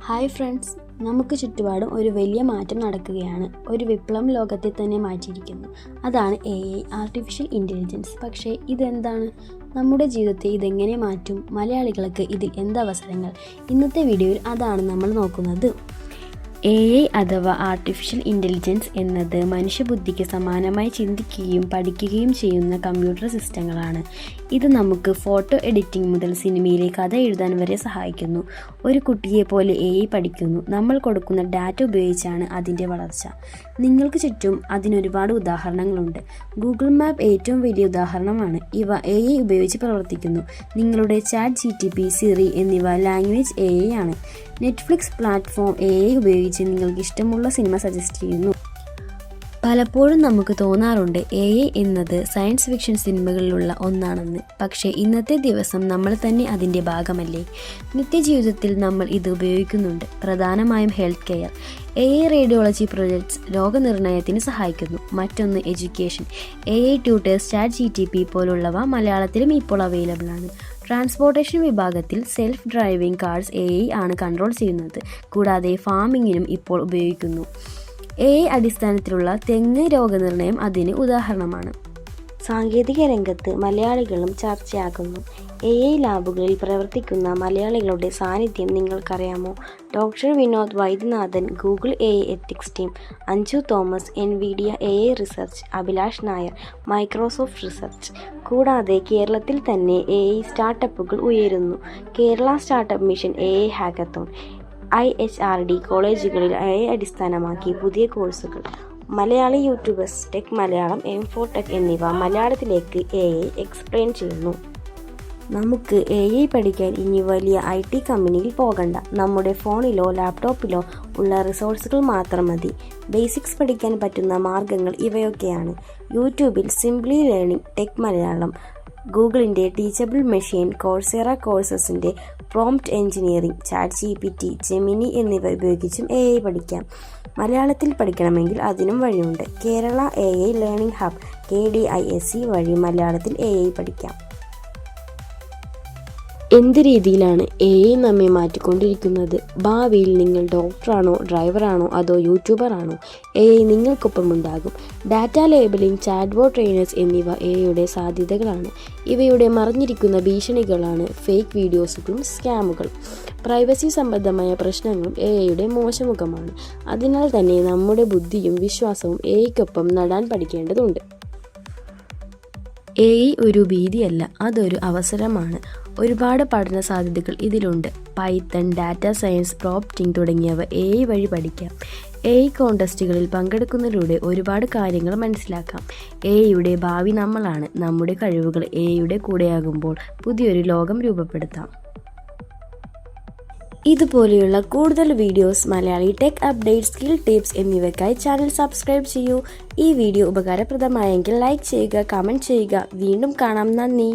Hi friends, നമുക്ക് ചുറ്റുപാടും ഒരു വലിയ മാറ്റം നടക്കുകയാണ്. ഒരു വിപ്ലവം ലോകത്തെ തന്നെ മാറ്റിയിരിക്കുന്നു. അതാണ് AI, ആർട്ടിഫിഷ്യൽ ഇൻ്റലിജൻസ്. പക്ഷേ ഇതെന്താണ്? നമ്മുടെ ജീവിതത്തെ ഇതെങ്ങനെ മാറ്റും? മലയാളികൾക്ക് ഇതിൽ എന്തവസരങ്ങൾ? ഇന്നത്തെ വീഡിയോയിൽ അതാണ് നമ്മൾ നോക്കുന്നത്. AI അഥവാ ആർട്ടിഫിഷ്യൽ ഇൻ്റലിജൻസ് എന്നത് മനുഷ്യബുദ്ധിക്ക് സമാനമായി ചിന്തിക്കുകയും പഠിക്കുകയും ചെയ്യുന്ന കമ്പ്യൂട്ടർ സിസ്റ്റങ്ങളാണ്. ഇത് നമുക്ക് ഫോട്ടോ എഡിറ്റിംഗ് മുതൽ സിനിമയിലെ കഥ എഴുതാൻ വരെ സഹായിക്കുന്നു. ഒരു കുട്ടിയെപ്പോലെ AI പഠിക്കുന്നു. നമ്മൾ കൊടുക്കുന്ന ഡാറ്റ ഉപയോഗിച്ചാണ് അതിൻ്റെ വളർച്ച. നിങ്ങൾക്ക് ചുറ്റും അതിനൊരുപാട് ഉദാഹരണങ്ങളുണ്ട്. ഗൂഗിൾ മാപ്പ് ഏറ്റവും വലിയ ഉദാഹരണമാണ്. ഇവ AI ഉപയോഗിച്ച് പ്രവർത്തിക്കുന്നു. നിങ്ങളുടെ ChatGPT, Siri എന്നിവ ലാംഗ്വേജ് AI ആണ്. നെറ്റ്ഫ്ലിക്സ് പ്ലാറ്റ്ഫോം AI ഉപയോഗിച്ച് നിങ്ങൾക്ക് ഇഷ്ടമുള്ള സിനിമ സജസ്റ്റ് ചെയ്യുന്നു. പലപ്പോഴും നമുക്ക് തോന്നാറുണ്ട് AI എന്നത് സയൻസ് ഫിക്ഷൻ സിനിമകളിലുള്ള ഒന്നാണെന്ന്. പക്ഷേ ഇന്നത്തെ ദിവസം നമ്മൾ തന്നെ അതിൻ്റെ ഭാഗമല്ലേ? നിത്യജീവിതത്തിൽ നമ്മൾ ഇത് ഉപയോഗിക്കുന്നുണ്ട്. പ്രധാനമായും health care. AI radiology projects രോഗനിർണയത്തിന് സഹായിക്കുന്നു. മറ്റൊന്ന് എഡ്യൂക്കേഷൻ. AI ട്യൂട്ടേഴ്സ്, ChatGPT പോലുള്ളവ മലയാളത്തിലും ഇപ്പോൾ അവൈലബിൾ ആണ്. ട്രാൻസ്പോർട്ടേഷൻ വിഭാഗത്തിൽ സെൽഫ് ഡ്രൈവിംഗ് കാർസ് AI ആണ് കൺട്രോൾ ചെയ്യുന്നത്. കൂടാതെ ഫാമിങ്ങിനും ഇപ്പോൾ ഉപയോഗിക്കുന്നു. AI അടിസ്ഥാനത്തിലുള്ള തെങ്ങ് രോഗനിർണയം അതിന് ഉദാഹരണമാണ്. സാങ്കേതിക രംഗത്ത് മലയാളികളും ചർച്ചയാകുന്നു. AI ലാബുകളിൽ പ്രവർത്തിക്കുന്ന മലയാളികളുടെ സാന്നിധ്യം നിങ്ങൾക്കറിയാമോ? Doctor Vinod Vaidyanathan, Google AI ethics team; Anju Thomas, NVIDIA AI research; Abhilash Nair, Microsoft research. കൂടാതെ കേരളത്തിൽ തന്നെ AI സ്റ്റാർട്ടപ്പുകൾ ഉയരുന്നു. Kerala startup mission, AI hackathon, IHRD കോളേജുകളിൽ AI അടിസ്ഥാനമാക്കി പുതിയ കോഴ്സുകൾ. Malayali YouTubers, tech Malayalam, M4Tech എന്നിവ മലയാളത്തിലേക്ക് AI എക്സ്പ്ലെയിൻ ചെയ്യുന്നു. നമുക്ക് AI പഠിക്കാൻ ഇനി വലിയ IT കമ്പനിയിൽ പോകണ്ട. നമ്മുടെ ഫോണിലോ ലാപ്ടോപ്പിലോ ഉള്ള റിസോഴ്സുകൾ മാത്രം മതി. ബേസിക്സ് പഠിക്കാൻ പറ്റുന്ന മാർഗങ്ങൾ ഇവയൊക്കെയാണ്. യൂട്യൂബിൽ സിംപ്ലി ലേണിംഗ്, ടെക് മലയാളം, ഗൂഗിളിൻ്റെ ടീച്ചബിൾ മെഷീൻ, കോഴ്സെറ കോഴ്സസിൻ്റെ പ്രോംപ്റ്റ് എഞ്ചിനീയറിംഗ്, ChatGPT, ജെമിനി എന്നിവ ഉപയോഗിച്ചും AI പഠിക്കാം. മലയാളത്തിൽ പഠിക്കണമെങ്കിൽ അതിനും വഴിയുണ്ട്. Kerala AI learning hub KDISC വഴി മലയാളത്തിൽ AI പഠിക്കാം. എന്ത് രീതിയിലാണ് AI നമ്മെ മാറ്റിക്കൊണ്ടിരിക്കുന്നത്? ഭാവിയിൽ നിങ്ങൾ ഡോക്ടറാണോ, ഡ്രൈവറാണോ, അതോ യൂട്യൂബറാണോ? AI നിങ്ങൾക്കൊപ്പമുണ്ടാകും. ഡാറ്റ ലേബലിംഗ്, ചാറ്റ്ബോട്ട് ട്രെയിനേഴ്സ് എന്നിവ AIയുടെ സാധ്യതകളാണ്. ഇവയുടെ മറഞ്ഞിരിക്കുന്ന ഭീഷണികളാണ് ഫേക്ക് വീഡിയോസുകളും സ്കാമുകളും. പ്രൈവസി സംബന്ധമായ പ്രശ്നങ്ങളും AIയുടെ മോശമുഖമാണ്. അതിനാൽ തന്നെ നമ്മുടെ ബുദ്ധിയും വിശ്വാസവും AIക്കൊപ്പം നടാൻ പഠിക്കേണ്ടതുണ്ട്. AI ഒരു ഭീതിയല്ല, അതൊരു അവസരമാണ്. ഒരുപാട് പഠന സാധ്യതകൾ ഇതിലുണ്ട്. പൈത്തൺ, ഡാറ്റ സയൻസ്, പ്രോംപ്റ്റിംഗ് തുടങ്ങിയവ AI വഴി പഠിക്കാം. AI കോൺടെസ്റ്റുകളിൽ പങ്കെടുക്കുന്നതിലൂടെ ഒരുപാട് കാര്യങ്ങൾ മനസ്സിലാക്കാം. AIയുടെ ഭാവി നമ്മളാണ്. നമ്മുടെ കഴിവുകൾ AIയുടെ കൂടെയാകുമ്പോൾ പുതിയൊരു ലോകം രൂപപ്പെടുത്താം. ഇതുപോലെയുള്ള കൂടുതൽ videos, Malayali tech update, skill tips എന്നിവയ്ക്കായി ചാനൽ സബ്സ്ക്രൈബ് ചെയ്യൂ. ഈ വീഡിയോ ഉപകാരപ്രദമായെങ്കിൽ ലൈക്ക് ചെയ്യുക, കമൻറ്റ് ചെയ്യുക. വീണ്ടും കാണാം. നന്ദി.